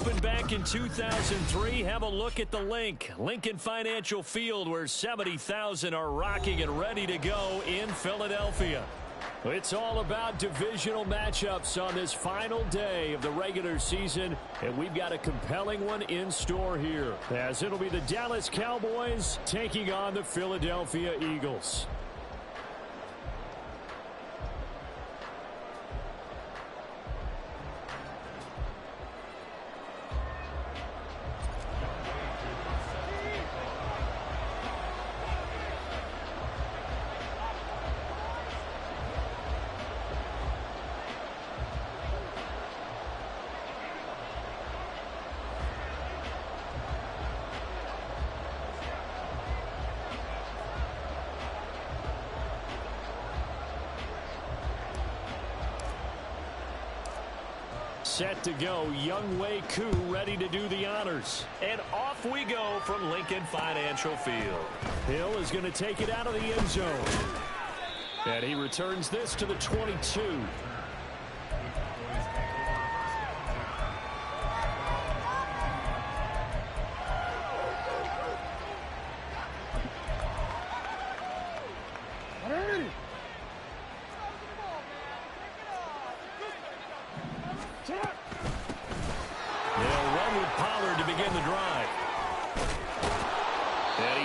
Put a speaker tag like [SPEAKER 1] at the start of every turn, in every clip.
[SPEAKER 1] opened back in 2003. Have a look at the link. Lincoln Financial Field, where 70,000 are rocking and ready to go in Philadelphia. It's all about divisional matchups on this final day of the regular season, and we've got a compelling one in store here, as it'll be the Dallas Cowboys taking on the Philadelphia Eagles. Set to go, Younghoe Koo ready to do the honors. And off we go from Lincoln Financial Field. Hill is going to take it out of the end zone. And he returns this to the 22.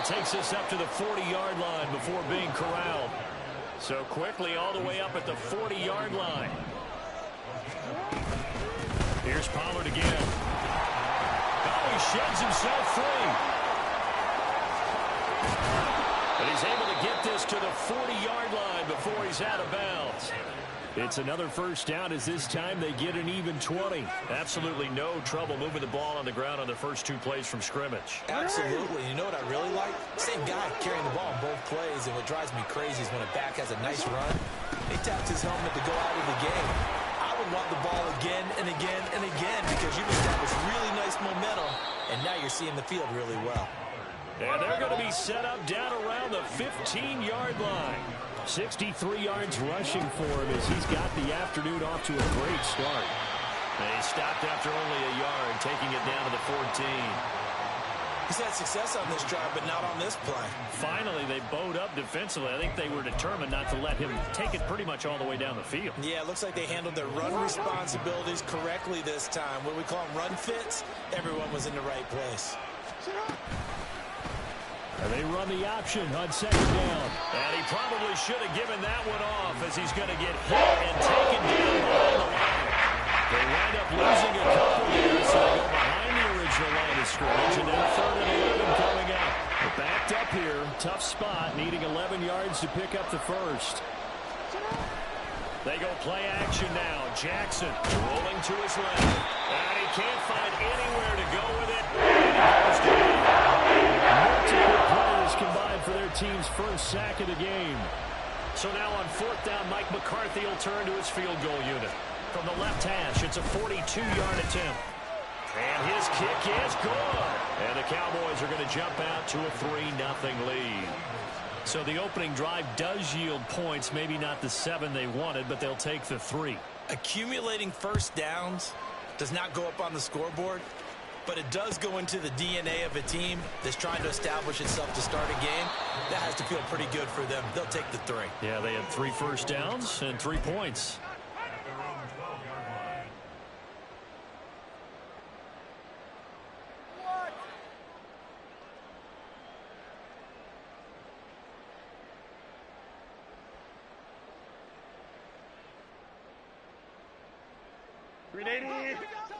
[SPEAKER 1] Takes us up to the 40-yard line before being corralled. So quickly all the way up at the 40-yard line. Here's Pollard again. Oh, he sheds himself free. But he's able to get this to the 40-yard line before he's out of bounds. It's another first down, as this time they get an even 20. Absolutely no trouble moving the ball on the ground on the first two plays from scrimmage.
[SPEAKER 2] Absolutely. You know what I really like? Same guy carrying the ball on both plays, and what drives me crazy is when a back has a nice run, he taps his helmet to go out of the game. I would want the ball again and again and again because you've established really nice momentum, and now you're seeing the field really well.
[SPEAKER 1] And they're going to be set up down around the 15-yard line. 63 yards rushing for him as he's got the afternoon off to a great start. They stopped after only a yard, taking it down to the 14.
[SPEAKER 2] He's had success on this drive, but not on this play.
[SPEAKER 1] Finally, they bowed up defensively. I think they were determined not to let him take it pretty much all the way down the field.
[SPEAKER 2] Yeah, it looks like they handled their run responsibilities correctly this time. What we call them run fits, everyone was in the right place.
[SPEAKER 1] And they run the option on second down. And he probably should have given that one off as he's going to get hit and taken down behind the line. They wind up losing a couple here, so they go behind the original line of scrimmage, and then 3rd and 11 coming up. They're backed up here. Tough spot, needing 11 yards to pick up the first. They go play action now. Jackson rolling to his left. And he can't find anywhere to go with it. And he goes down. Multiple players combined for their team's first sack of the game. So now on 4th down, Mike McCarthy will turn to his field goal unit. From the left hash, it's a 42-yard attempt. And his kick is good. And the Cowboys are going to jump out to a 3-0 lead. So the opening drive does yield points, maybe not the 7 they wanted, but they'll take the 3.
[SPEAKER 2] Accumulating first downs does not go up on the scoreboard, but it does go into the DNA of a team that's trying to establish itself to start a game. That has to feel pretty good for them. They'll take the 3.
[SPEAKER 1] Yeah, they had 3 first downs and 3 points.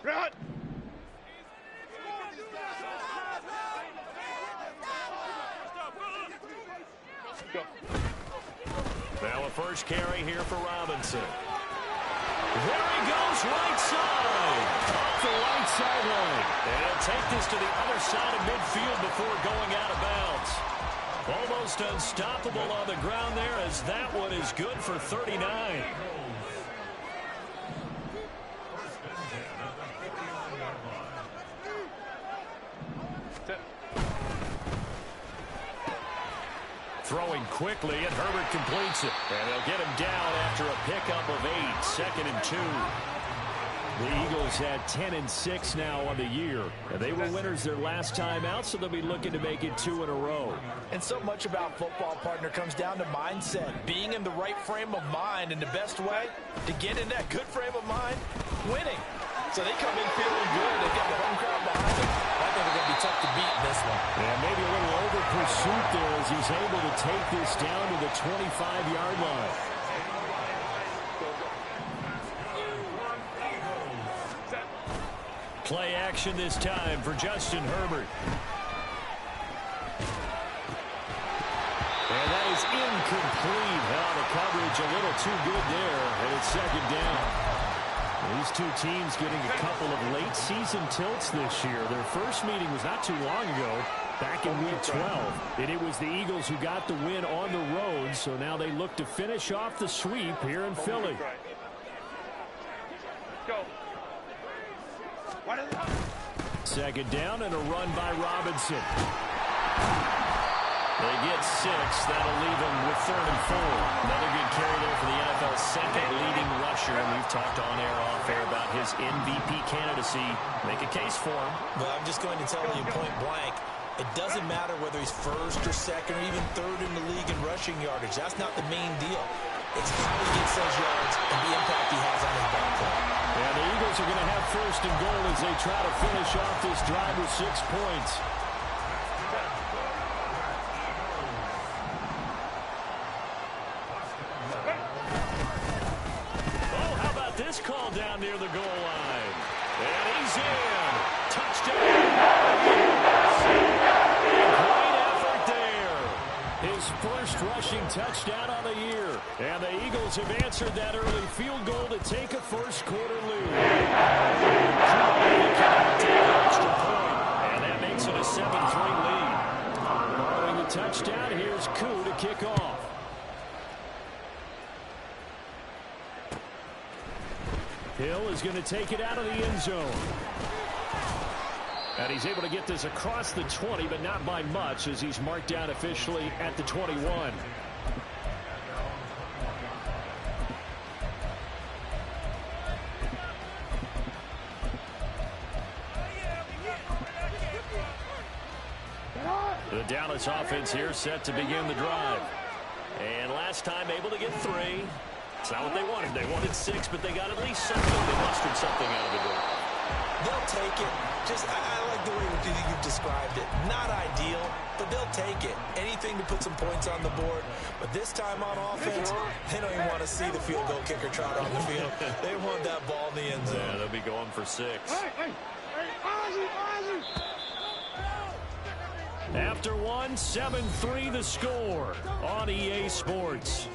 [SPEAKER 3] Run!
[SPEAKER 1] Now a first carry here for Robinson. There he goes, right side. Off the right sideline. And he'll take this to the other side of midfield before going out of bounds. Almost unstoppable on the ground there, as that one is good for 39. Throwing quickly, and Herbert completes it. And they'll get him down after a pickup of 8. 2nd and 2. The Eagles had 10-6 now on the year. And they were winners their last time out, so they'll be looking to make it 2 in a row.
[SPEAKER 2] And so much about football, partner, comes down to mindset. Being in the right frame of mind, and the best way to get in that good frame of mind, winning. So they come in feeling good. They got the home crowd behind them. I think they're going to be tough to beat in this one.
[SPEAKER 1] And maybe a little over pursuit there as he's able to take this down to the 25-yard line. Play action this time for Justin Herbert. And that is incomplete. The coverage a little too good there, and it's second down. These two teams getting a couple of late season tilts this year. Their first meeting was not too long ago, back in week 12. And it was the Eagles who got the win on the road, so now they look to finish off the sweep here in Philly.
[SPEAKER 3] Go.
[SPEAKER 1] Second down and a run by Robinson. They get 6. That'll leave them with 3rd and 4. Another good carry there for the NFL's second leading rusher. And we've talked on air, off air about his MVP candidacy. Make a case for him.
[SPEAKER 2] Well, I'm just going to tell you point blank, it doesn't matter whether he's 1st or 2nd or even 3rd in the league in rushing yardage. That's not the main deal. It's how he gets those yards and the impact he has on his ball play.
[SPEAKER 1] And the Eagles are going to have 1st and goal as they try to finish off this drive with 6 points. Oh, how about this call down near the goal line? And he's in. Touchdown. Great effort there. His first rushing touchdown on the year. And the Eagles have answered that early field goal to take a first-quarter lead. Take an extra point, and that makes it a 7-3 lead. Following the touchdown, here's Koo to kick off. Hill is going to take it out of the end zone. And he's able to get this across the 20, but not by much, as he's marked down officially at the 21. The Dallas offense here set to begin the drive. And last time able to get 3. It's not what they wanted. They wanted 6, but they got at least something. They mustered something out of the door.
[SPEAKER 2] They'll take it. I like the way you've described it. Not ideal, but they'll take it. Anything to put some points on the board. But this time on offense, they don't even want to see the field goal kicker trot on the field. They want that ball in the end zone.
[SPEAKER 1] Yeah, they'll be going for 6. After 1, 7-3 the score on EA Sports.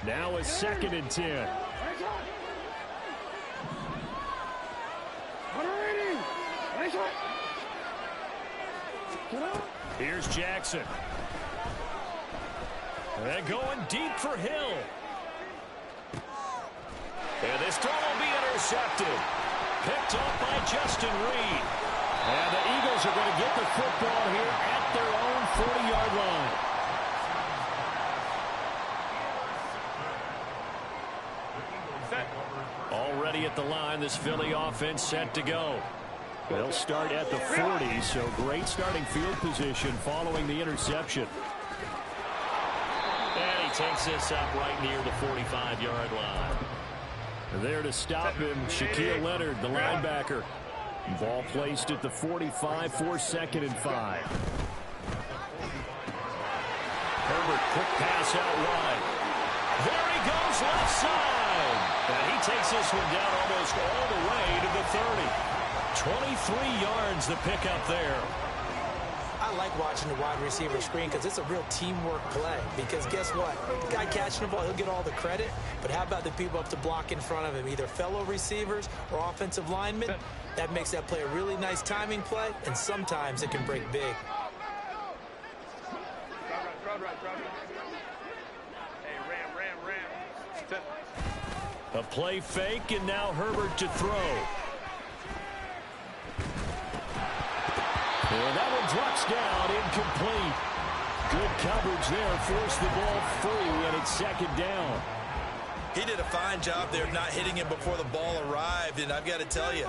[SPEAKER 1] Now a 2nd and 10. Here's Jackson. And going deep for Hill. And this throw will be intercepted. Picked off by Justin Reed. And the Eagles are going to get the football here at their own 40-yard line. Already at the line, this Philly offense set to go. They'll start at the 40, so great starting field position following the interception. And he takes this up right near the 45-yard line. There to stop him, Shaquille Leonard, the linebacker. Ball placed at the 45 for 2nd and 5. Herbert, quick pass out wide. There he goes, left side. And he takes this one down almost all the way to the 30. 23 yards the pickup there.
[SPEAKER 2] I like watching the wide receiver screen because it's a real teamwork play. Because guess what? The guy catching the ball, he'll get all the credit. But how about the people up to block in front of him, either fellow receivers or offensive linemen? That makes that play a really nice timing play, and sometimes it can break big.
[SPEAKER 3] Hey, ram.
[SPEAKER 1] A play fake, and now Herbert to throw. And that one drops down, incomplete. Good coverage there. Forced the ball free, and it's second down.
[SPEAKER 2] He did a fine job there of not hitting him before the ball arrived, and I've got to tell you,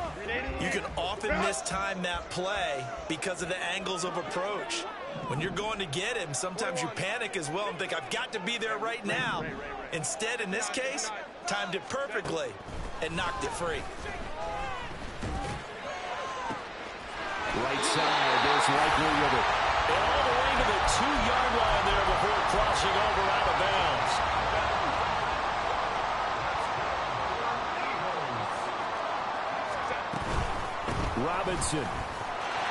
[SPEAKER 2] you can often mistime that play because of the angles of approach. When you're going to get him, sometimes you panic as well and think, I've got to be there right now. Instead, in this case, timed it perfectly and knocked it free.
[SPEAKER 1] Right side, there's Likely with it. And all the way to the 2-yard line there before crossing over out of bounds. Robinson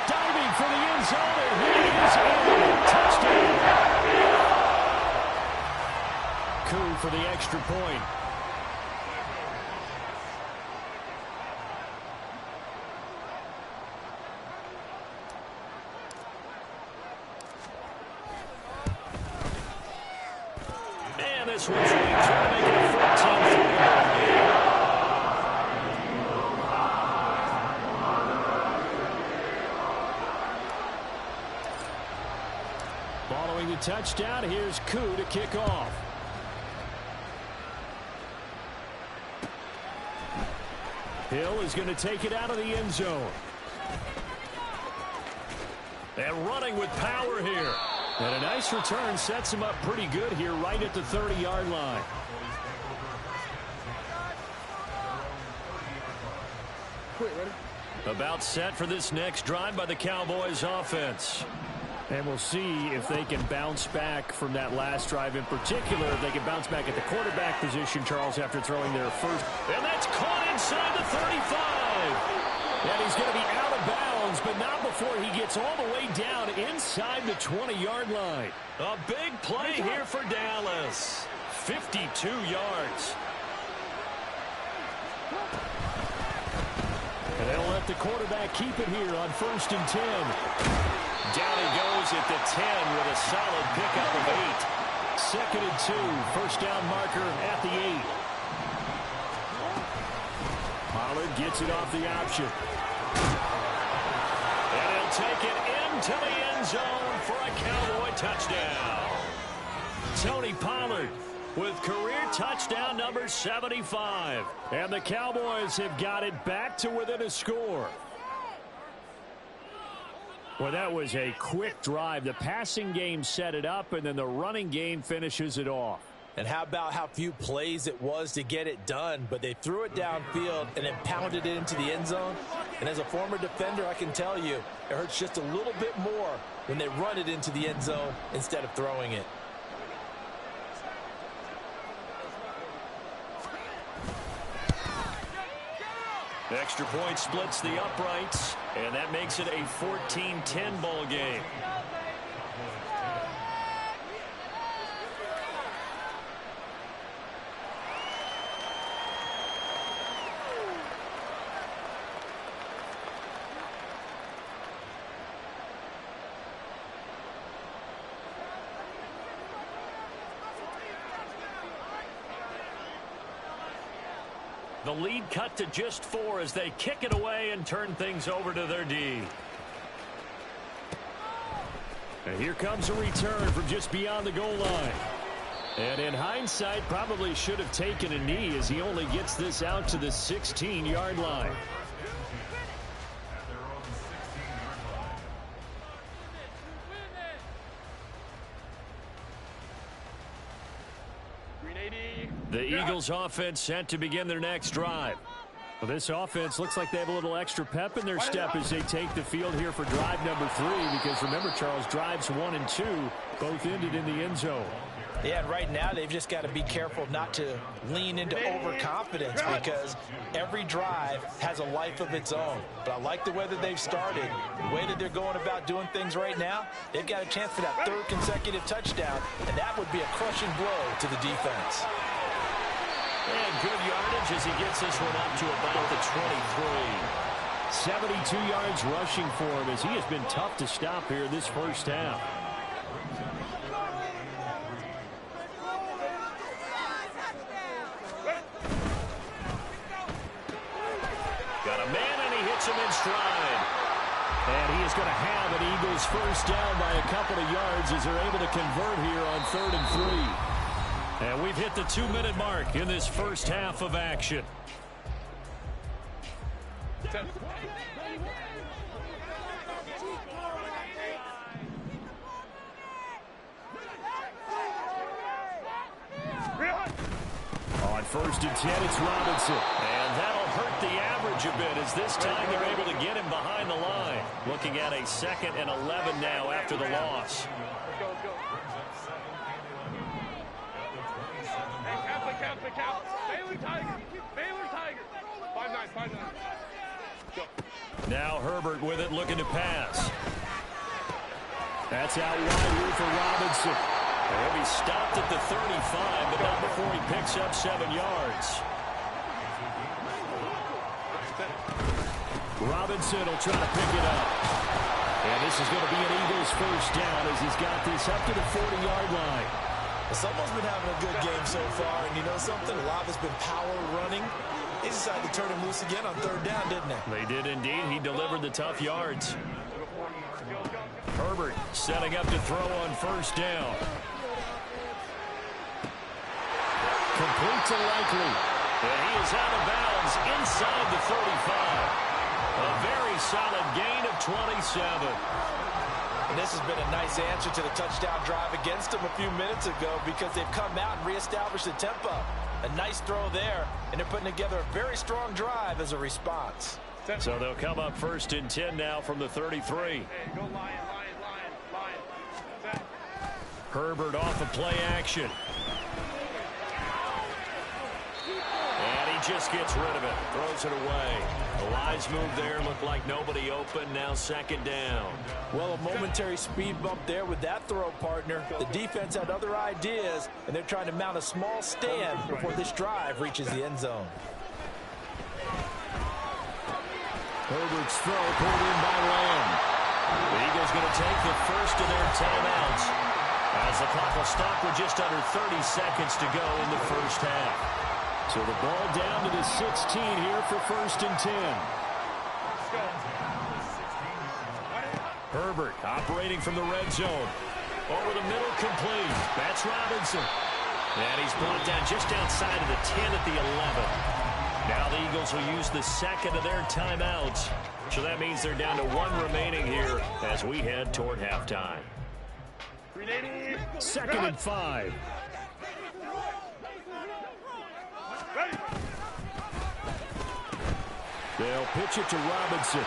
[SPEAKER 1] diving for the end zone, and he is in. Touchdown. Coup for the extra point. And this one's trying to make it a 14-3 ball game. Following the touchdown, here's Koo to kick off. Hill is going to take it out of the end zone. And running with power here. And a nice return sets him up pretty good here right at the 30-yard line. About set for this next drive by the Cowboys offense. And we'll see if they can bounce back from that last drive in particular. If they can bounce back at the quarterback position, Charles, after throwing their first. And that's caught inside the 35. And he's going to be out of bounds, but not before he gets all the way down inside the 20-yard line. A big play here for Dallas. 52 yards. And they'll let the quarterback keep it here on 1st and 10. Down he goes at the 10 with a solid pickup of 8. 2nd and 2. First down marker at the 8. Pollard gets it off the option. And he'll take it into the end zone for a Cowboy touchdown. Tony Pollard with career touchdown number 75. And the Cowboys have got it back to within a score. Well, that was a quick drive. The passing game set it up, and then the running game finishes it off.
[SPEAKER 2] And how about how few plays it was to get it done, but they threw it downfield and then pounded it into the end zone. And as a former defender, I can tell you, it hurts just a little bit more when they run it into the end zone instead of throwing it.
[SPEAKER 1] The extra point splits the uprights, and that makes it a 14-10 ball game. The lead cut to just 4 as they kick it away and turn things over to their D. And here comes a return from just beyond the goal line. And in hindsight, probably should have taken a knee as he only gets this out to the 16-yard line. The Eagles offense set to begin their next drive. Well, this offense looks like they have a little extra pep in their step as they take the field here for drive number 3, because remember, Charles, drives 1 and 2 both ended in the end zone.
[SPEAKER 2] Yeah, right now they've just got to be careful not to lean into overconfidence, because every drive has a life of its own. But I like the way that they've started, the way that they're going about doing things right now. They've got a chance for that 3rd consecutive touchdown, and that would be a crushing blow to the defense.
[SPEAKER 1] And good yardage as he gets this one up to about the 23. 72 yards rushing for him as he has been tough to stop here this first half. Got a man, and he hits him in stride. And he is going to have an Eagles first down by a couple of yards as they're able to convert here on 3rd and 3. And we've hit the 2-minute mark in this first half of action. On 1st and 10, it's Robinson. And that'll hurt the average a bit as this time they're able to get him behind the line. Looking at a 2nd and 11 now after the loss.
[SPEAKER 3] Let's go, let's go. Hey, count. Baylor Tiger. 5-9. Go.
[SPEAKER 1] Now Herbert with it, looking to pass. That's out wide here for Robinson. He'll be stopped at the 35, but not before he picks up 7 yards. Robinson will try to pick it up. And this is going to be an Eagles first down as he's got this up to the 40-yard line.
[SPEAKER 2] Someone's been having a good game so far, and you know something? A lot has been power running. They decided to turn him loose again on 3rd down, didn't they?
[SPEAKER 1] They did indeed. He delivered the tough yards. Herbert setting up to throw on 1st down. Complete to Likely. And he is out of bounds inside the 35. A very solid gain of 27.
[SPEAKER 2] And this has been a nice answer to the touchdown drive against them a few minutes ago because they've come out and reestablished the tempo. A nice throw there, and they're putting together a very strong drive as a response.
[SPEAKER 1] So they'll come up 1st and 10 now from the 33.
[SPEAKER 3] Hey, go Lion. Set.
[SPEAKER 1] Herbert off of play action. And he just gets rid of it. Throws it away. A wise move there. Looked like nobody open. Now 2nd down.
[SPEAKER 2] Well, a momentary speed bump there with that throw, partner. The defense had other ideas, and they're trying to mount a small stand before this drive reaches the end zone.
[SPEAKER 1] Herbert's throw pulled in by Lamb. The Eagles going to take the first of their timeouts as the clock will stop with just under 30 seconds to go in the first half. So the ball down to the 16 here for 1st and 10. Herbert operating from the red zone. Over the middle, complete. That's Robinson. And he's brought down just outside of the 10 at the 11. Now the Eagles will use the 2nd of their timeouts. So that means they're down to 1 remaining here as we head toward halftime. 2nd and 5. They'll pitch it to Robinson.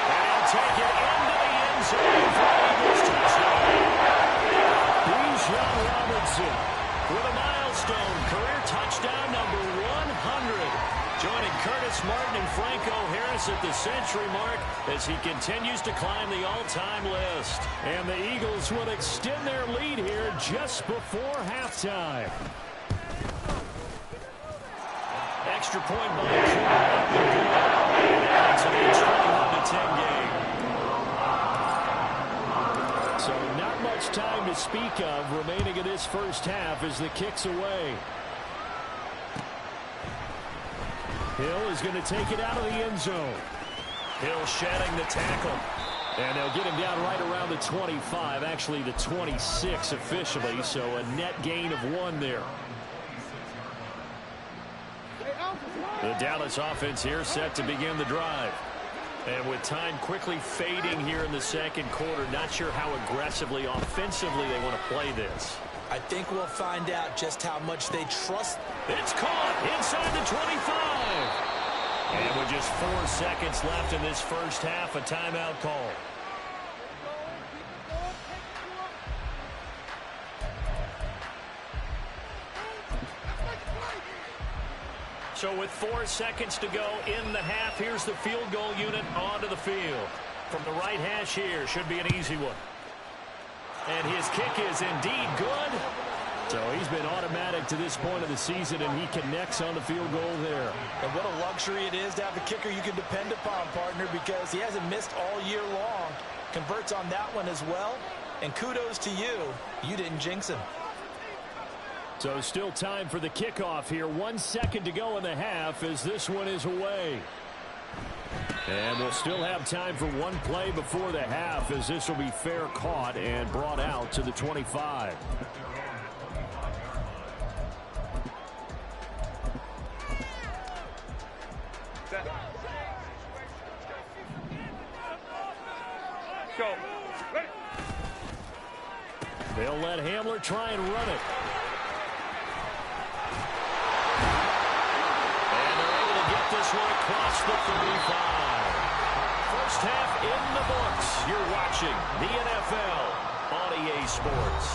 [SPEAKER 1] And take it into the end zone for Eagles touchdown. Bijan Robinson with a milestone career touchdown number 100. Joining Curtis Martin and Franco Harris at the century mark as he continues to climb the all-time list. And the Eagles will extend their lead here just before halftime. Extra point by it's an 21-10 game. So not much time to speak of remaining in this first half as the kick's away. Hill is going to take it out of the end zone. Hill shedding the tackle. And they'll get him down right around the 25, actually the 26 officially, so a net gain of 1 there. The Dallas offense here set to begin the drive. And with time quickly fading here in the 2nd quarter, not sure how aggressively, offensively they want to play this.
[SPEAKER 2] I think we'll find out just how much they trust.
[SPEAKER 1] It's caught inside the 25. And with just 4 seconds left in this first half, a timeout call. So with 4 seconds to go in the half, here's the field goal unit onto the field. From the right hash here, should be an easy one. And his kick is indeed good. So he's been automatic to this point of the season, and he connects on the field goal there.
[SPEAKER 2] And what a luxury it is to have a kicker you can depend upon, partner, because he hasn't missed all year long. Converts on that one as well. And kudos to you. You didn't jinx him.
[SPEAKER 1] So still time for the kickoff here. 1 second to go in the half as this one is away. And we'll still have time for one play before the half, as this will be fair caught and brought out to the 25.
[SPEAKER 3] Go. Ready.
[SPEAKER 1] They'll let Hamler try and run it. And they're able to get this one across the 35. First half in the books. You're watching the NFL on EA Sports.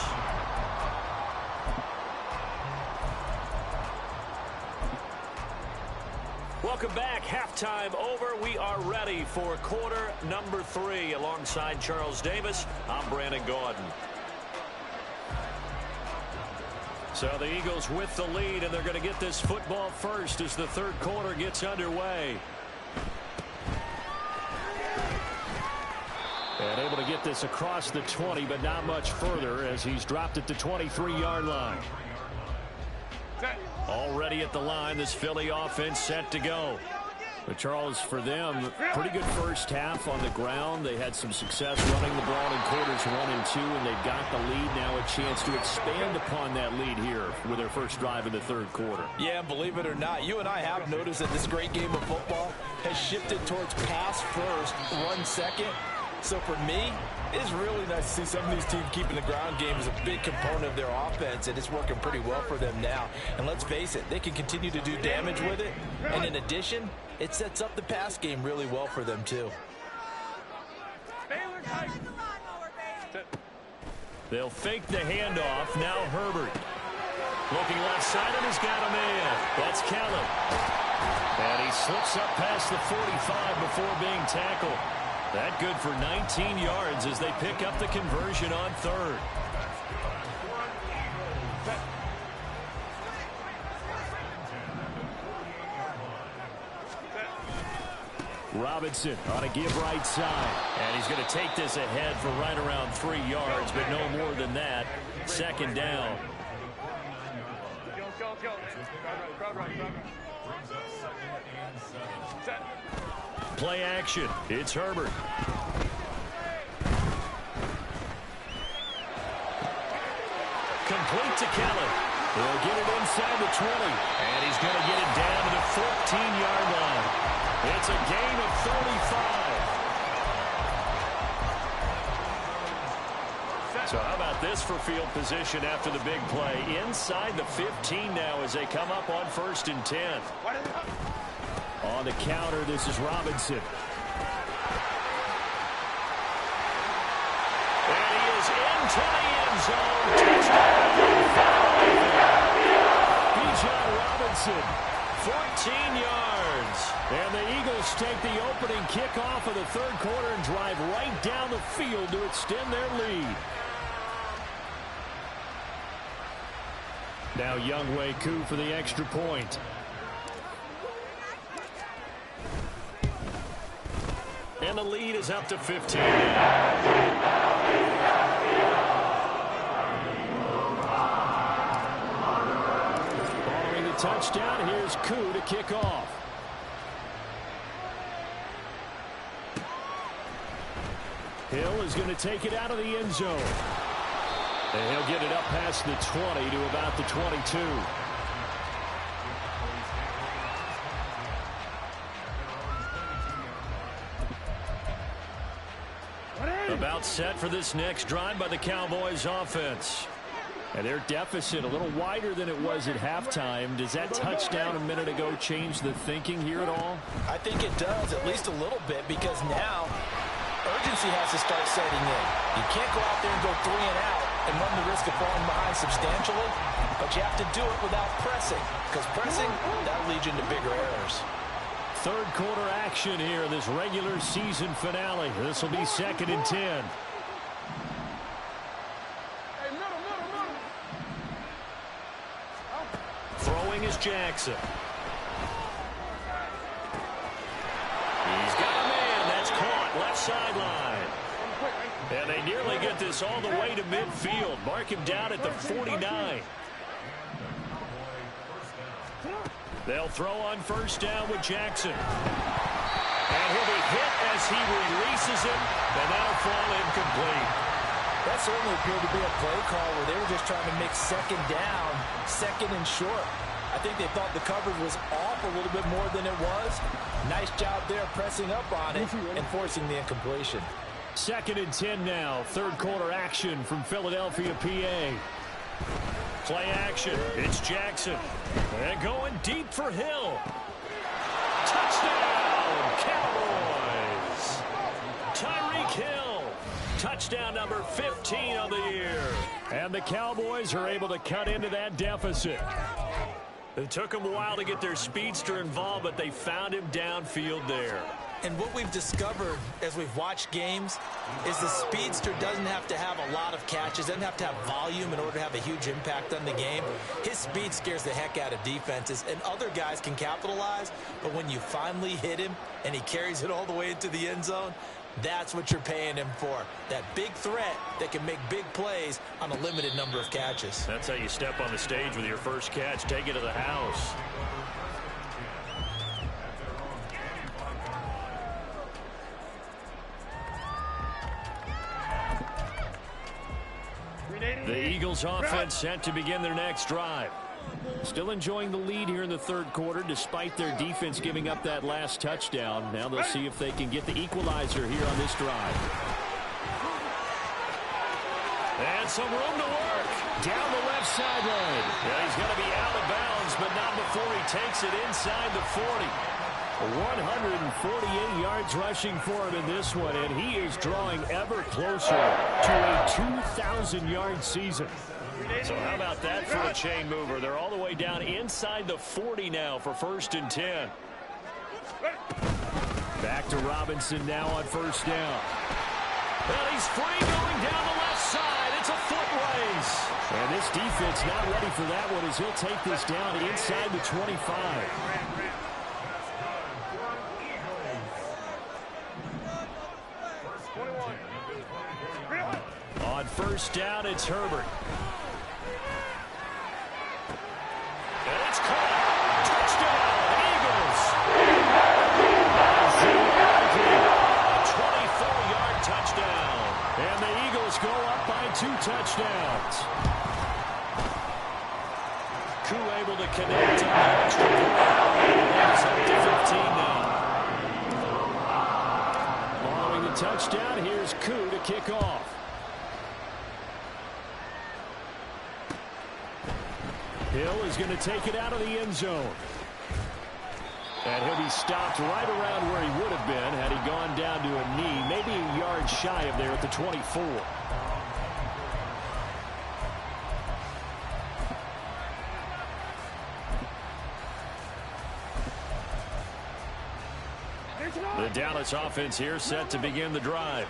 [SPEAKER 1] Welcome back. Halftime over. We are ready for quarter number 3. Alongside Charles Davis, I'm Brandon Gaudin. So the Eagles with the lead, and they're going to get this football first as the third quarter gets underway. And able to get this across the 20, but not much further as he's dropped it to 23-yard line. Already at the line, this Philly offense set to go. But Charles, for them, pretty good first half on the ground. They had some success running the ball in quarters 1 and 2, and they've got the lead now, a chance to expand upon that lead here with their first drive in the third quarter.
[SPEAKER 2] Yeah, believe it or not, you and I have noticed that this great game of football has shifted towards pass first, run second. So for me, it's really nice to see some of these teams keeping the ground game as a big component of their offense, and it's working pretty well for them now. And let's face it, they can continue to do damage with it. And in addition, it sets up the pass game really well for them too.
[SPEAKER 1] They'll fake the handoff. Now Herbert. Looking left side, and he's got a man. That's Kelly. And he slips up past the 45 before being tackled. That good for 19 yards as they pick up the conversion on third. Robinson on a give right side. And he's going to take this ahead for right around 3 yards, but no more than that. Second down.
[SPEAKER 3] Go. Set.
[SPEAKER 1] Play action. It's Herbert. Complete to Kelly. He'll get it inside the 20. And he's going to get it down to the 14-yard line. It's a gain of 35. So how about this for field position after the big play? Inside the 15 now as they come up on 1st and 10. On the counter, this is Robinson. And he is into the end zone. Touchdown. Bijan Robinson, 14 yards. And the Eagles take the opening kickoff of the third quarter and drive right down the field to extend their lead. Now Younghoe Koo for the extra point. And the lead is up to 15. Following the touchdown, here's Koo to kick off. Hill is going to take it out of the end zone. And he'll get it up past the 20 to about the 22. About set for this next drive by the Cowboys offense. And their deficit a little wider than it was at halftime. Does that touchdown a minute ago change the thinking here at all?
[SPEAKER 2] I think it does, at least a little bit, because now urgency has to start setting in. You can't go out there and go 3 and out and run the risk of falling behind substantially, but you have to do it without pressing, because pressing, that leads you into bigger errors.
[SPEAKER 1] Third quarter action here in this regular season finale. This will be 2nd and 10. Throwing is Jackson. He's got a man. That's caught left sideline. And they nearly get this all the way to midfield. Mark him down at the 49. They'll throw on 1st down with Jackson. And And he'll be hit as he releases him, and that'll fall incomplete.
[SPEAKER 2] That certainly appeared to be a play call where they were just trying to make second down, second and short. I think they thought the coverage was off a little bit more than it was. Nice job there pressing up on it and forcing the incompletion.
[SPEAKER 1] 2nd and 10 now. Third quarter action from Philadelphia, PA. Play action. It's Jackson. And going deep for Hill. Touchdown, Cowboys. Tyreek Hill. Touchdown number 15 of the year. And the Cowboys are able to cut into that deficit. It took them a while to get their speedster involved, but they found him downfield there.
[SPEAKER 2] And what we've discovered as we've watched games is the speedster doesn't have to have a lot of catches, doesn't have to have volume in order to have a huge impact on the game. His speed scares the heck out of defenses, and other guys can capitalize, but when you finally hit him and he carries it all the way into the end zone, that's what you're paying him for. That big threat that can make big plays on a limited number of catches.
[SPEAKER 1] That's how you step on the stage with your first catch. Take it to the house. The Eagles offense set to begin their next drive. Still enjoying the lead here in the third quarter despite their defense giving up that last touchdown. Now they'll see if they can get the equalizer here on this drive. And some room to work. Down the left sideline. Yeah, he's going to be out of bounds, but not before he takes it inside the 40. 148 yards rushing for him in this one, and he is drawing ever closer to a 2,000-yard season. So how about that for a chain mover? They're all the way down inside the 40 now for 1st and 10. Back to Robinson now on 1st down. Well, he's free going down the left side. It's a foot race. And this defense not ready for that one as he'll take this down inside the 25. On 1st down, it's Herbert. And it's caught. Touchdown, Eagles. A 24-yard touchdown. And the Eagles go up by 2 touchdowns. Koo able to connect on the extra point. It's up to 15 now. Following the touchdown, here's Koo to kick off. Hill is going to take it out of the end zone. And he'll be stopped right around where he would have been had he gone down to a knee, maybe a yard shy of there at the 24. The Dallas offense here set to begin the drive.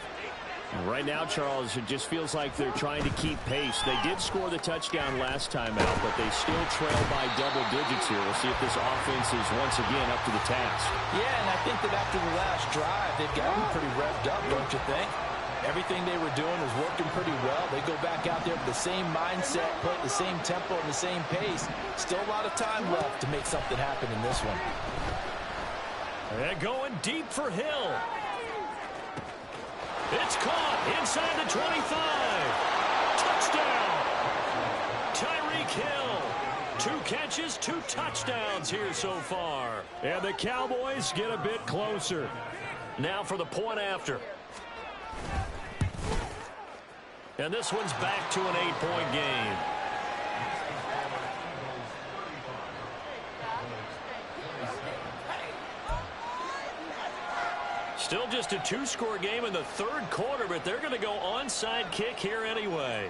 [SPEAKER 1] Right now, Charles, it just feels like they're trying to keep pace. They did score the touchdown last time out, but they still trail by double digits here. We'll see if this offense is once again up to the task.
[SPEAKER 2] Yeah, and I think that after the last drive, they've gotten pretty revved up, don't you think? Everything they were doing was working pretty well. They go back out there with the same mindset, play at the same tempo and the same pace. Still a lot of time left to make something happen in this one.
[SPEAKER 1] And going deep for Hill. It's caught inside the 25. Touchdown. Tyreek Hill. 2 catches, 2 touchdowns here so far. And the Cowboys get a bit closer. Now for the point after. And this one's back to an 8-point game. Still just a 2-score game in the third quarter, but they're going to go onside kick here anyway.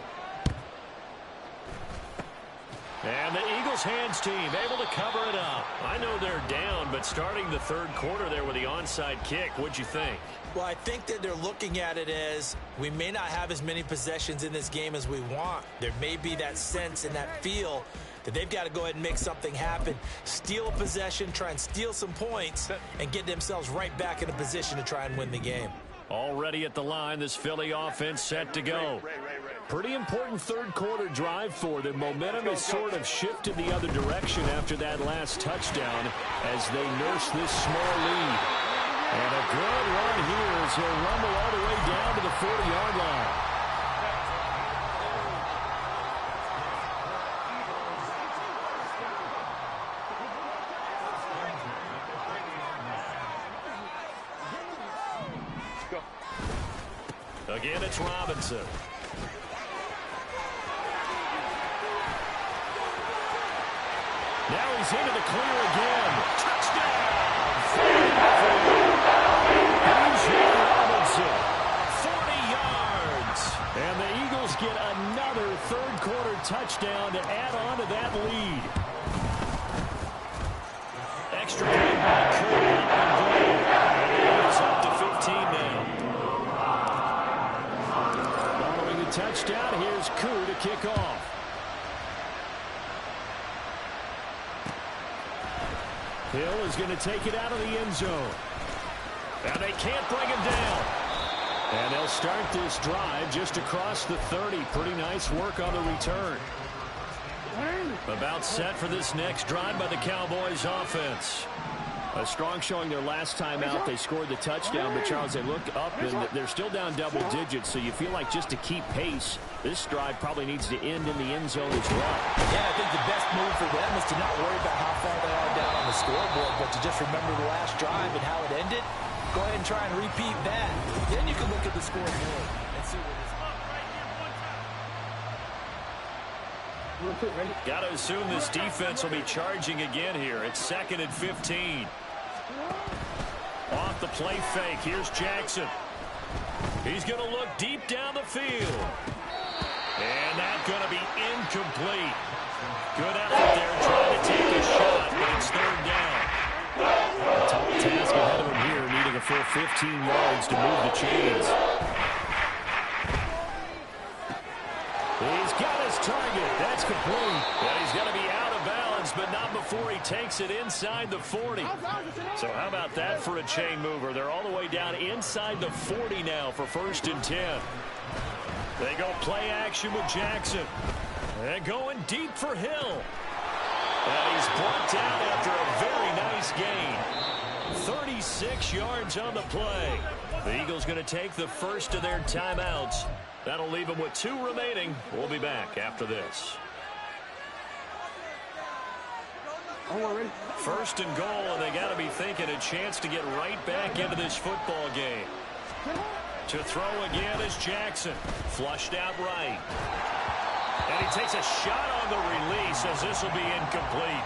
[SPEAKER 1] And the Eagles hands team able to cover it up. I know they're down, but starting the third quarter there with the onside kick, what'd you think?
[SPEAKER 2] Well, I think that they're looking at it as we may not have as many possessions in this game as we want. There may be that sense and that feel that they've got to go ahead and make something happen, steal a possession, try and steal some points, and get themselves right back in a position to try and win the game.
[SPEAKER 1] Already at the line, this Philly offense set to go. Pretty important third quarter drive for them. Momentum has sort of shifted the other direction after that last touchdown as they nurse this small lead. And a good run here as he'll rumble all the way down to the 40-yard line. Again, it's Robinson. Now he's into the clear again. Touchdown! Here's Robinson. 40 yards. And the Eagles get another third-quarter touchdown to add on to that lead. Extra point by Curry. It's up to 15 now. Following the touchdown, here's Koo to kick off. Hill is going to take it out of the end zone. And they can't bring him down. And they'll start this drive just across the 30. Pretty nice work on the return. About set for this next drive by the Cowboys offense. A strong showing their last time out. They scored the touchdown, but Charles, they look up and they're still down double digits, so you feel like just to keep pace, this drive probably needs to end in the end zone as well.
[SPEAKER 2] Yeah, I think the best move for them is to not worry about how far they are down on the scoreboard, but to just remember the last drive and how it ended. Go ahead and try and repeat that. Then you can look at the scoreboard and see what it is.
[SPEAKER 1] Got to assume this defense will be charging again here. It's 2nd and 15. Off the play fake. Here's Jackson. He's going to look deep down the field. And that's going to be incomplete. Good effort there trying to take a shot, but it's third down. A tall task ahead of him here, needing a full 15 yards to move the chains. He's got his target. That's complete. Well, he's going to be out of bounds, but not before he takes it inside the 40. So how about that for a chain mover? They're all the way down inside the 40 now for 1st and 10. They go play action with Jackson. And going deep for Hill. And he's brought down after a very nice gain. 36 yards on the play. The Eagles going to take the first of their timeouts. That'll leave them with 2 remaining. We'll be back after this. 1st and goal, and they got to be thinking a chance to get right back into this football game. To throw again is Jackson. Flushed out right. And he takes a shot on the release as this will be incomplete.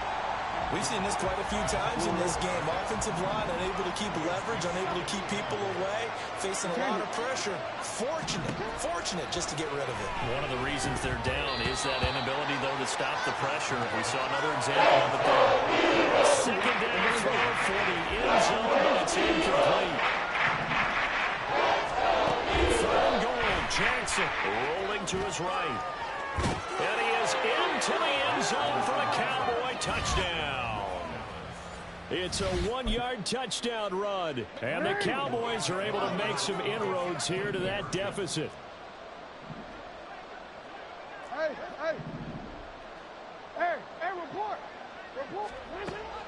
[SPEAKER 2] We've seen this quite a few times in this game. Offensive line unable to keep leverage, unable to keep people away, facing a lot of pressure. Fortunate just to get rid of it.
[SPEAKER 1] One of the reasons they're down is that inability, though, to stop the pressure. We saw another example of it there. Second down throw for the end zone, but it's incomplete. 3rd and goal, Jackson rolling to his right. And he is into the end zone for a Cowboy touchdown. It's a 1-yard touchdown run. And the Cowboys are able to make some inroads here to that deficit.
[SPEAKER 3] Report.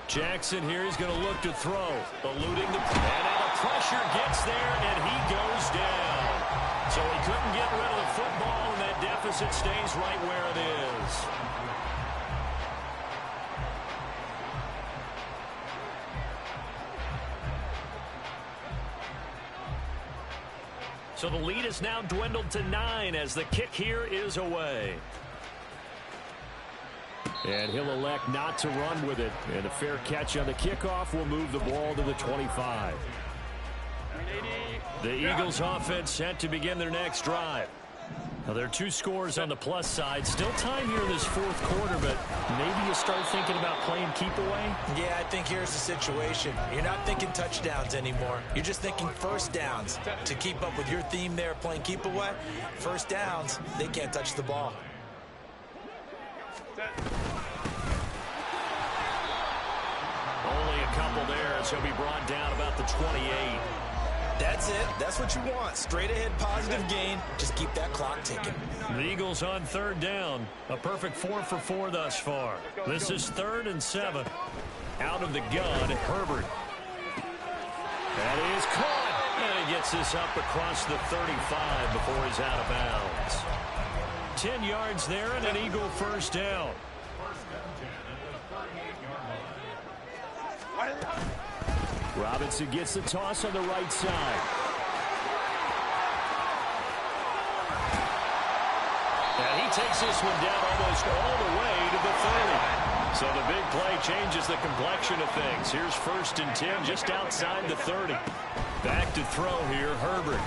[SPEAKER 1] Jackson here is going to look to throw. Eluding the... And the pressure gets there, and he goes down. So he couldn't get rid of the football, and that deficit stays right where it is. So the lead is now dwindled to 9 as the kick here is away. And he'll elect not to run with it. And a fair catch on the kickoff will move the ball to the 25. The Eagles offense set to begin their next drive. Now, there are 2 scores on the plus side. Still time here in this 4th quarter, but maybe you start thinking about playing keep away?
[SPEAKER 2] Yeah, I think here's the situation. You're not thinking touchdowns anymore. You're just thinking first downs. To keep up with your theme there, playing keep away, first downs, they can't touch the ball.
[SPEAKER 1] Only a couple there as he'll be brought down about the 28.
[SPEAKER 2] That's it. That's what you want. Straight ahead positive gain. Just keep that clock ticking.
[SPEAKER 1] The Eagles on 3rd down. A perfect 4 for 4 thus far. This is 3rd and 7. Out of the gun, Herbert. That is caught. And he gets this up across the 35 before he's out of bounds. 10 yards there and an Eagle first down. Robinson gets the toss on the right side. And he takes this one down almost all the way to the 30. So the big play changes the complexion of things. Here's 1st and 10 just outside the 30. Back to throw here, Herbert.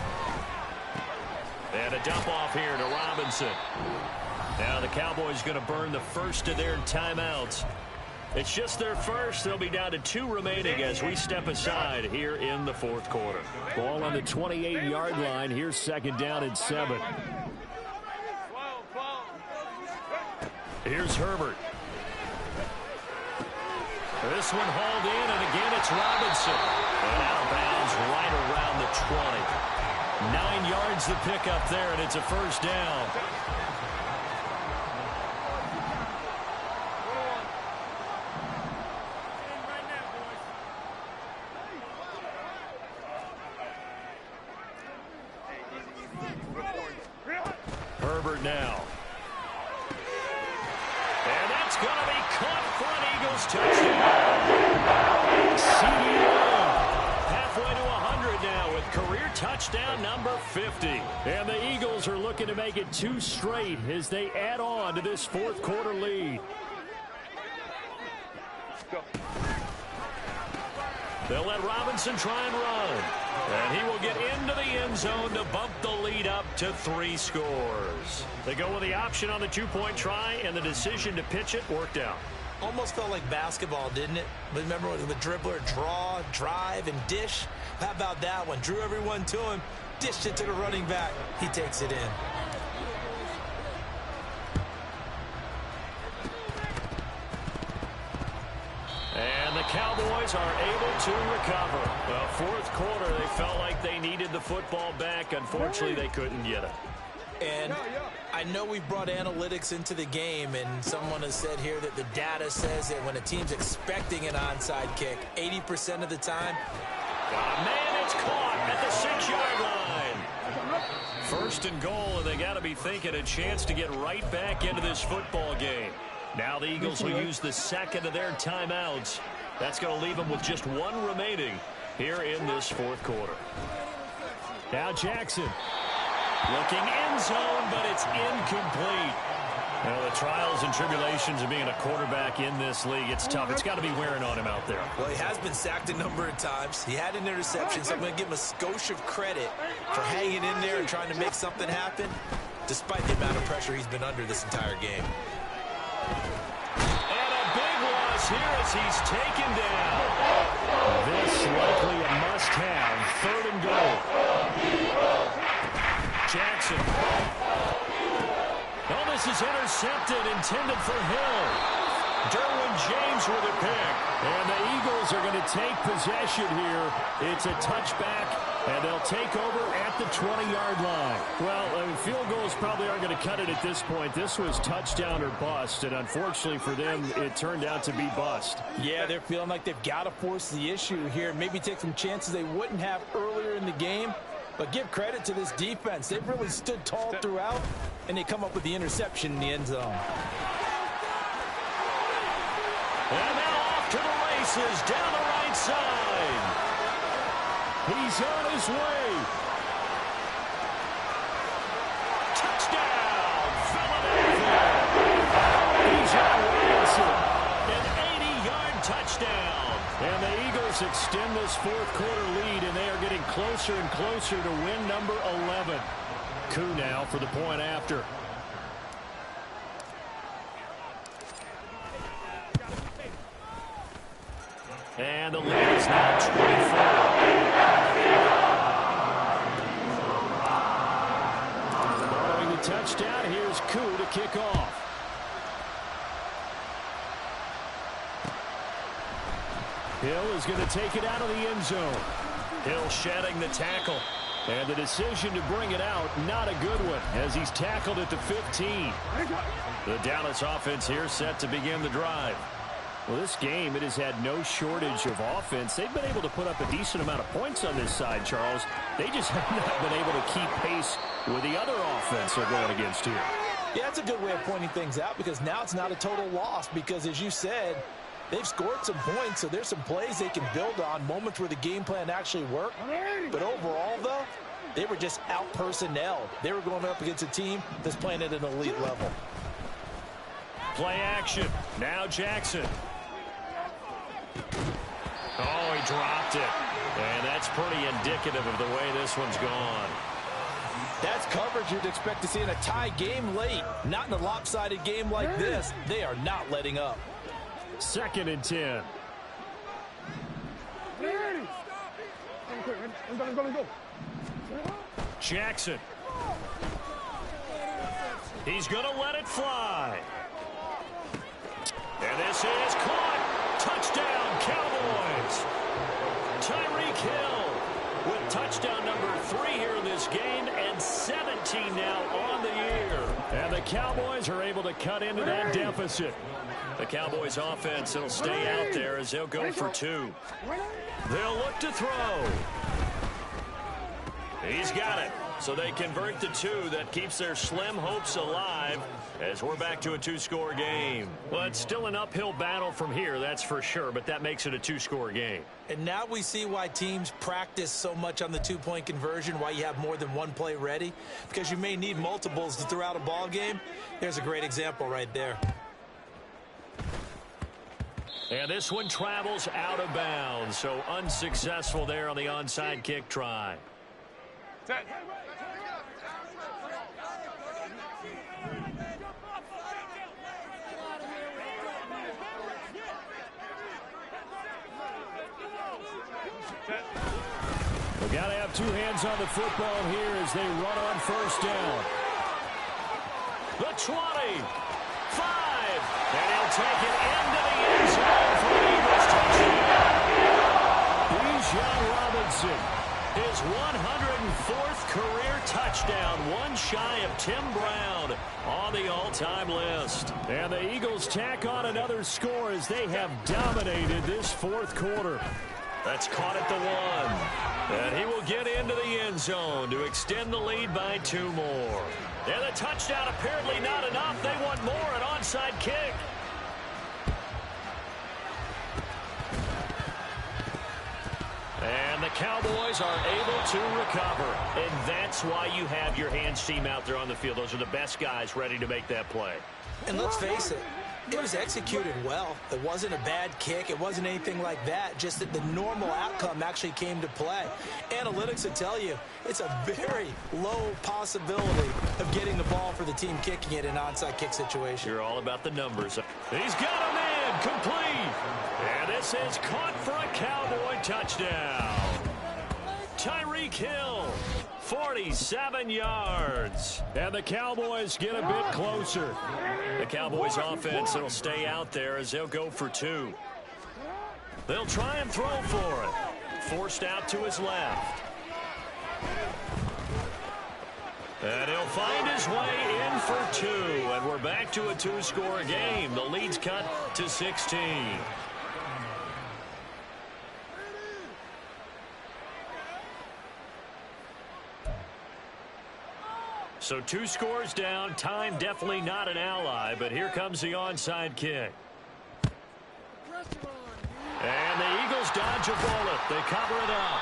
[SPEAKER 1] And a dump off here to Robinson. Now the Cowboys going to burn the first of their timeouts. It's just their first. They'll be down to 2 remaining as we step aside here in the 4th quarter. Ball on the 28-yard line. Here's 2nd down and 7. Here's Herbert. This one hauled in, and again it's Robinson. And out of bounds right around the 20. 9 yards the pickup there, and it's a first down. Herbert now. And that's going to be caught for an Eagles touchdown. CD halfway to 100 now with career touchdown number 50. And the Eagles are looking to make it 2 straight as they add on to this 4th quarter lead. They'll let Robinson try and run. And he will get into the end zone to bump the lead up to 3 scores. They go with the option on the 2-point try, and the decision to pitch it worked out.
[SPEAKER 2] Almost felt like basketball, didn't it? Remember with the dribbler, draw, drive, and dish? How about that one? Drew everyone to him, dished it to the running back. He takes it in.
[SPEAKER 1] And the Cowboys are able to recover. Well, 4th quarter, they felt like they needed the football back. Unfortunately, they couldn't get it.
[SPEAKER 2] And I know we brought analytics into the game, and someone has said here that the data says that when a team's expecting an onside kick, 80% of the time.
[SPEAKER 1] Man, it's caught at the 6-yard line. 1st and goal, and they got to be thinking a chance to get right back into this football game. Now the Eagles will use the 2nd of their timeouts. That's going to leave them with just 1 remaining here in this 4th quarter. Now Jackson looking end zone, but it's incomplete. Well, the trials and tribulations of being a quarterback in this league, it's tough. It's got to be wearing on him out there.
[SPEAKER 2] Well, he has been sacked a number of times. He had an interception, so I'm going to give him a skosh of credit for hanging in there and trying to make something happen, despite the amount of pressure he's been under this entire game.
[SPEAKER 1] And a big loss here as he's taken down. This likely a must-have. 3rd and goal. Jackson. Oh, this is intercepted, intended for Hill. Derwin James with a pick. And the Eagles are going to take possession here. It's a touchback, and they'll take over at the 20-yard line. Well, field goals probably aren't going to cut it at this point. This was touchdown or bust, and unfortunately for them, it turned out to be bust.
[SPEAKER 4] Yeah, they're feeling like they've got to force the issue here, maybe take some chances they wouldn't have earlier in the game. But give credit to this defense. They've really stood tall throughout, and they come up with the interception in the end zone.
[SPEAKER 1] And now off to the races down the right side. He's on his way. Touchdown, Philadelphia. He's on Robinson. An 80-yard touchdown. And the Eagles extend this 4th quarter lead, and they are getting closer and closer to win number 11. Koo now for the point after. And the lead is now 24. Following the touchdown, here's Koo to kick off. Hill is going to take it out of the end zone. Hill shedding the tackle. And the decision to bring it out, not a good one, as he's tackled at the 15. The Dallas offense here set to begin the drive. Well, this game, it has had no shortage of offense. They've been able to put up a decent amount of points on this side, Charles. They just have not been able to keep pace with the other offense they're going against here.
[SPEAKER 4] Yeah, that's a good way of pointing things out because now it's not a total loss because, as you said, they've scored some points, so there's some plays they can build on, moments where the game plan actually worked. But overall, though, they were just out-personnelled. They were going up against a team that's playing at an elite level.
[SPEAKER 1] Play action. Now Jackson. Oh, he dropped it. And that's pretty indicative of the way this one's gone.
[SPEAKER 4] That's coverage you'd expect to see in a tie game late. Not in a lopsided game like this. They are not letting up.
[SPEAKER 1] 2nd and 10. Jackson. He's going to let it fly. And this is caught. Touchdown, Cowboys. Tyreek Hill with touchdown number 3 here in this game and 17 now on the year. And the Cowboys are able to cut into that deficit. The Cowboys offense will stay out there as they'll go for 2. They'll look to throw. He's got it. So they convert the 2. That keeps their slim hopes alive as we're back to a 2-score game. Well, it's still an uphill battle from here, that's for sure, but that makes it a 2-score game.
[SPEAKER 2] And now we see why teams practice so much on the 2-point conversion, why you have more than one play ready, because you may need multiples to throw out a ball game. There's a great example right there.
[SPEAKER 1] And this one travels out of bounds, so unsuccessful there on the onside kick try.
[SPEAKER 3] Set.
[SPEAKER 1] We've got to have 2 hands on the football here as they run on 1st down. The 20, 5, and he'll take it into the end zone for the Eagles touchdown. Bijan Robinson, his 104th career touchdown, one shy of Tim Brown on the all-time list. And the Eagles tack on another score as they have dominated this 4th quarter. That's caught at the 1. And he will get into the end zone to extend the lead by 2 more. And the touchdown apparently not enough. They want more, an onside kick. And the Cowboys are able to recover. And that's why you have your hands team out there on the field. Those are the best guys ready to make that play.
[SPEAKER 2] And let's face it, it was executed well. It wasn't a bad kick. It wasn't anything like that. Just that the normal outcome actually came to play. Analytics would tell you it's a very low possibility of getting the ball for the team kicking it in an onside kick situation.
[SPEAKER 1] You're all about the numbers. He's got him in, complete. And this is caught for a Cowboy touchdown. Tyreek Hill, 47 yards. And the Cowboys get a bit closer. The Cowboys offense will stay out there as they'll go for 2. They'll try and throw for it. Forced out to his left. And he'll find his way in for 2. And we're back to a 2-score game. The lead's cut to 16. So 2 scores down. Time definitely not an ally, but here comes the onside kick. And the Eagles dodge a bullet. They cover it up.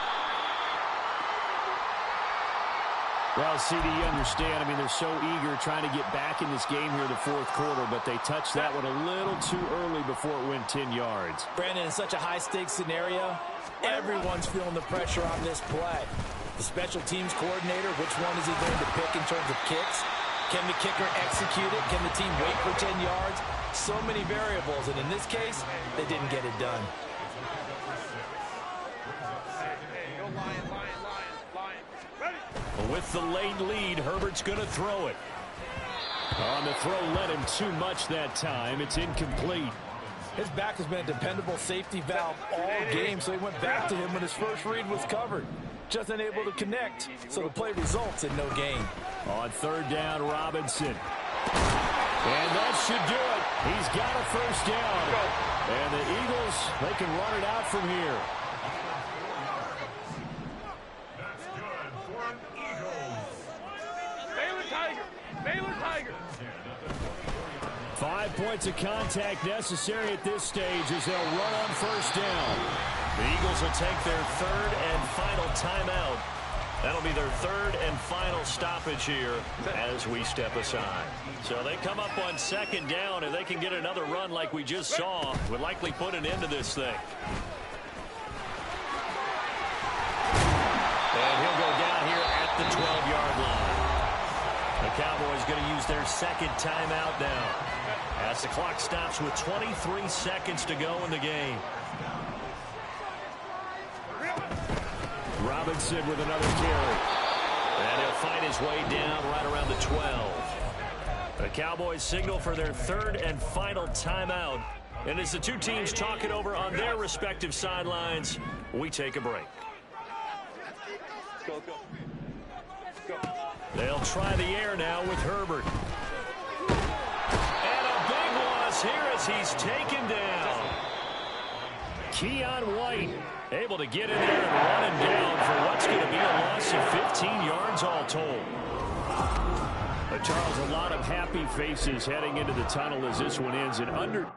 [SPEAKER 5] Well, CD, you understand. I mean, they're so eager trying to get back in this game here in the 4th quarter, but they touched that one a little too early before it went 10 yards.
[SPEAKER 4] Brandon, in such a high-stakes scenario, everyone's feeling the pressure on this play. The special teams coordinator, which one is he going to pick in terms of kicks? Can the kicker execute it? Can the team wait for 10 yards? So many variables, and in this case, they didn't get it done.
[SPEAKER 1] With the late lead, Herbert's going to throw it. On the throw, led him too much that time. It's incomplete.
[SPEAKER 4] His back has been a dependable safety valve all game, so he went back to him when his first read was covered. Just unable to connect, so the play results in no gain.
[SPEAKER 1] On 3rd down, Robinson. And that should do it. He's got a 1st down.
[SPEAKER 5] And the Eagles, they can run it out from here.
[SPEAKER 3] That's good for an Eagles. Baylor Tiger. Baylor Tiger.
[SPEAKER 1] 5 points of contact necessary at this stage as they'll run on first down. The Eagles will take their third and final timeout. That'll be their third and final stoppage here as we step aside. So they come up on second down, and they can get another run like we just saw. Would likely put an end to this thing. And he'll go down here at the 12-yard line. The Cowboys going to use their second timeout now as the clock stops with 23 seconds to go in the game. Robinson with another carry. And he'll find his way down right around the 12. The Cowboys signal for their third and final timeout. And as the two teams talk it over on their respective sidelines, we take a break.
[SPEAKER 3] Go, go. Go.
[SPEAKER 1] They'll try the air now with Herbert. And a big loss here as he's taken down. Keon White able to get in there and run him down for what's going to be a loss of 15 yards all told. Charles, a lot of happy faces heading into the tunnel as this one ends in under...